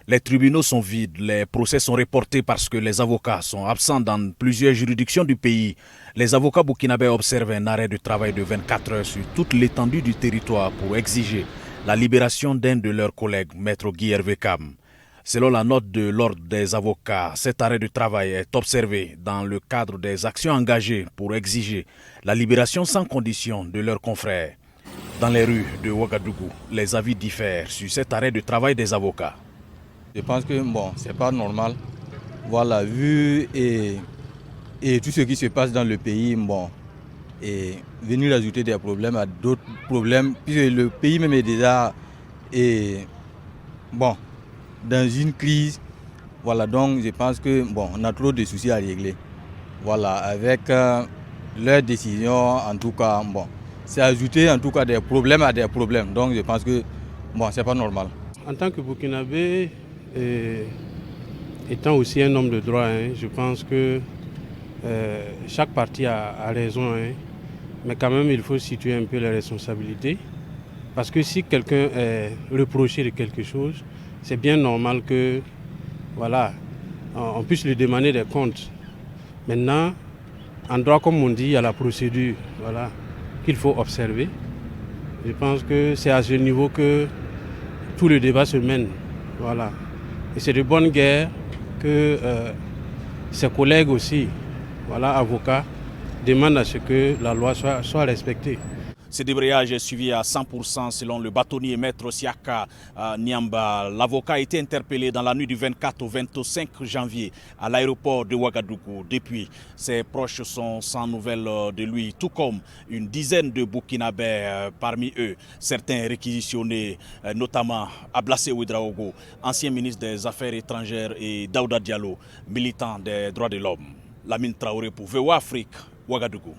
Les tribunaux sont vides, les procès sont reportés parce que les avocats sont absents dans plusieurs juridictions du pays. Les avocats burkinabés observent un arrêt de travail de 24 heures sur toute l'étendue du territoire pour exiger la libération d'un de leurs collègues, Maître Guy Hervé Kam. Selon la note de l'Ordre des avocats, cet arrêt de travail est observé dans le cadre des actions engagées pour exiger la libération sans condition de leurs confrères. Dans les rues de Ouagadougou, les avis diffèrent sur cet arrêt de travail des avocats. Je pense que bon, c'est pas normal. Voilà, et tout ce qui se passe dans le pays, bon, et venir ajouter des problèmes à d'autres problèmes, puisque le pays même est déjà bon, dans une crise. Voilà, donc je pense que bon, on a trop de soucis à régler. Voilà, avec leurs décisions, en tout cas, bon, c'est ajouter en tout cas des problèmes à des problèmes. Donc je pense que bon, c'est pas normal. En tant que Burkinabé, étant aussi un homme de droit, je pense que chaque parti a raison, mais quand même il faut situer un peu les responsabilités. Parce que si quelqu'un est reproché de quelque chose, c'est bien normal que voilà, on puisse lui demander des comptes. Maintenant, en droit, comme on dit, il y a la procédure voilà, qu'il faut observer. Je pense que c'est à ce niveau que tout le débat se mène. Voilà. Et c'est de bonne guerre que ses collègues aussi, voilà, avocats, demandent à ce que la loi soit respectée. Ce débrayage est suivi à 100% selon le bâtonnier maître Siaka Niamba. L'avocat a été interpellé dans la nuit du 24 au 25 janvier à l'aéroport de Ouagadougou. Depuis, ses proches sont sans nouvelles de lui, tout comme une dizaine de Burkinabés parmi eux. Certains réquisitionnés, notamment Ablassé Ouedraogo, ancien ministre des Affaires étrangères, et Daouda Diallo, militant des droits de l'homme. Lamine Traoré pour VOA Afrique, Ouagadougou.